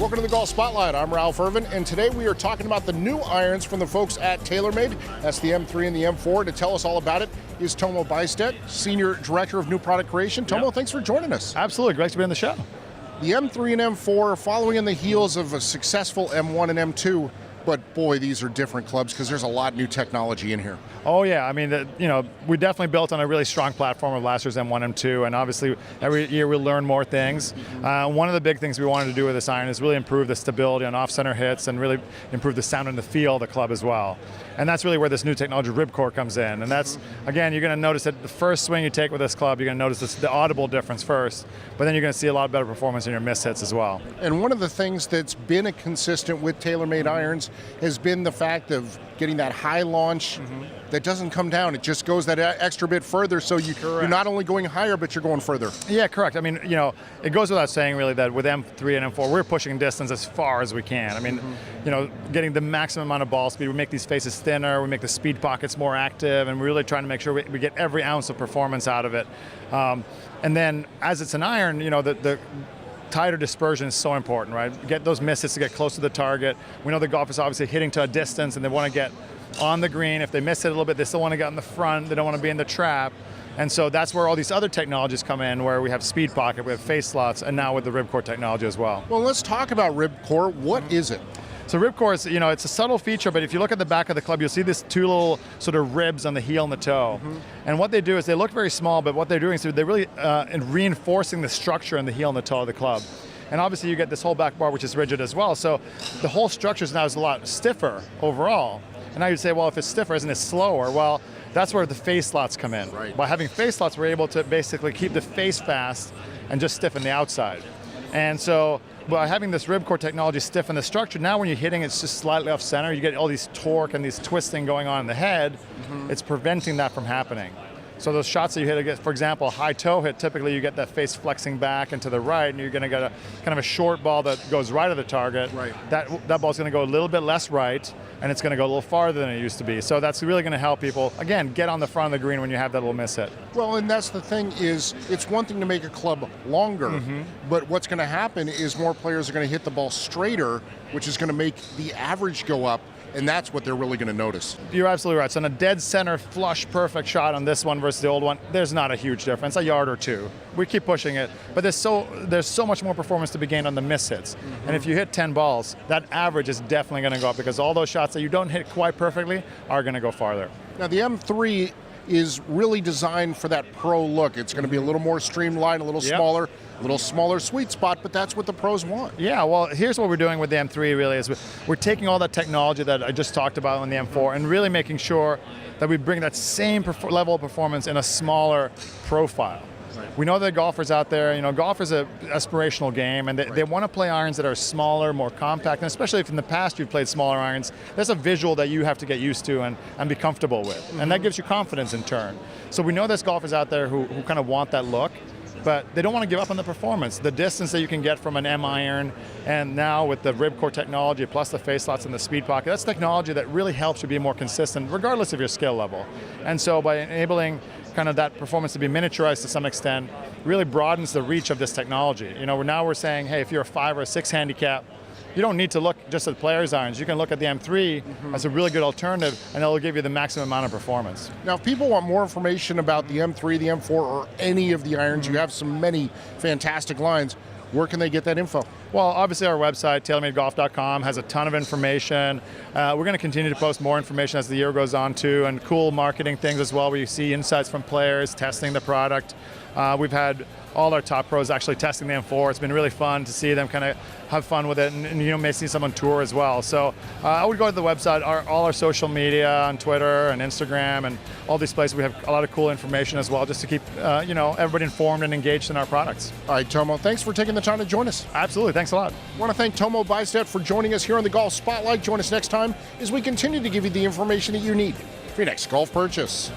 Welcome to the Golf Spotlight. I'm Ralph Irvin, and today we are talking about the new irons from the folks at TaylorMade. That's the M3 and the M4. To tell us all about it is Tomo Bystedt, Senior Director of New Product Creation. Tomo, thanks for joining us. Absolutely, great to be on the show. The M3 and M4 are following in the heels of a successful M1 and M2, but boy, these are different clubs because there's a lot of new technology in here. Oh yeah, I mean, we definitely built on a really strong platform of last year's M1, M2, and obviously every year we learn more things. One of the big things we wanted to do with this iron is really improve the stability on off-center hits and really improve the sound and the feel of the club as well. And that's really where this new technology, Ribcore, comes in. And that's, again, you're going to notice that the first swing you take with this club, you're going to notice the audible difference first, but then you're going to see a lot better performance in your miss hits as well. And one of the things that's been a consistent with TaylorMade irons has been the fact of getting that high launch that doesn't come down. It just goes that extra bit further, so you're not only going higher, but you're going further. Yeah, correct. I mean, it goes without saying really that with M3 and M4, we're pushing distance as far as we can. I mean, getting the maximum amount of ball speed. We make these faces thinner, we make the speed pockets more active, and we're really trying to make sure we get every ounce of performance out of it. And then, as it's an iron, the tighter dispersion is so important, right? Get those misses to get close to the target. We know the golfers obviously hitting to a distance and they want to get on the green. If they miss it a little bit, they still want to get in the front. They don't want to be in the trap. And so that's where all these other technologies come in, where we have speed pocket, we have face slots, and now with the Ribcore technology as well. Well, let's talk about Ribcore. What is it? So Ribcore is, it's a subtle feature, but if you look at the back of the club, you'll see these two little sort of ribs on the heel and the toe. And what they do is they look very small, but what they're doing is they're really reinforcing the structure in the heel and the toe of the club. And obviously you get this whole back bar, which is rigid as well. So the whole structure now is a lot stiffer overall. And now you'd say, well, if it's stiffer, isn't it slower? Well, that's where the face slots come in. Right. By having face slots, we're able to basically keep the face fast and just stiffen the outside. And so by having this Ribcore technology stiffen the structure, now when you're hitting it's just slightly off center, you get all these torque and these twisting going on in the head. It's preventing that from happening. So those shots that you hit, for example, a high toe hit, typically you get that face flexing back and to the right, and you're going to get a kind of a short ball that goes right of the target. Right. That ball's going to go a little bit less right, and it's going to go a little farther than it used to be. So that's really going to help people, again, get on the front of the green when you have that little miss hit. Well, and that's the thing is, it's one thing to make a club longer, but what's going to happen is more players are going to hit the ball straighter, which is going to make the average go up, and that's what they're really going to notice. You're absolutely right. So on a dead center, flush, perfect shot on this one versus the old one, there's not a huge difference, a yard or two. We keep pushing it, but there's so much more performance to be gained on the miss hits. And if you hit 10 balls, that average is definitely going to go up because all those shots that you don't hit quite perfectly are going to go farther. Now the M3 is really designed for that pro look. It's going to be a little more streamlined, a little smaller sweet spot, but that's what the pros want. Yeah, well, here's what we're doing with the M3 really is we're taking all that technology that I just talked about on the M4 and really making sure that we bring that same level of performance in a smaller profile. We know that golfers out there, golf is an aspirational game, and they want to play irons that are smaller, more compact, and especially if in the past you've played smaller irons, there's a visual that you have to get used to and be comfortable with, and that gives you confidence in turn. So we know there's golfers out there who kind of want that look, but they don't want to give up on the performance. The distance that you can get from an M iron, and now with the Ribcore technology, plus the face slots and the speed pocket, that's technology that really helps you be more consistent, regardless of your skill level. And so by enabling kind of that performance to be miniaturized to some extent, really broadens the reach of this technology. Now we're saying, hey, if you're a 5 or a 6 handicap, you don't need to look just at players' irons. You can look at the M3 as a really good alternative, and it'll give you the maximum amount of performance. Now, if people want more information about the M3, the M4, or any of the irons, you have so many fantastic lines. Where can they get that info? Well, obviously our website, TaylorMadeGolf.com, has a ton of information. We're going to continue to post more information as the year goes on too, and cool marketing things as well, where you see insights from players testing the product. We've had all our top pros actually testing the M4. It's been really fun to see them kind of have fun with it, and may see some on tour as well. So I would go to the website, all our social media on Twitter and Instagram and all these places. We have a lot of cool information as well, just to keep everybody informed and engaged in our products. All right, Tomo, thanks for taking the time to join us. Absolutely, thanks a lot. I want to thank Tomo Bystedt for joining us here on the Golf Spotlight. Join us next time as we continue to give you the information that you need for your next golf purchase.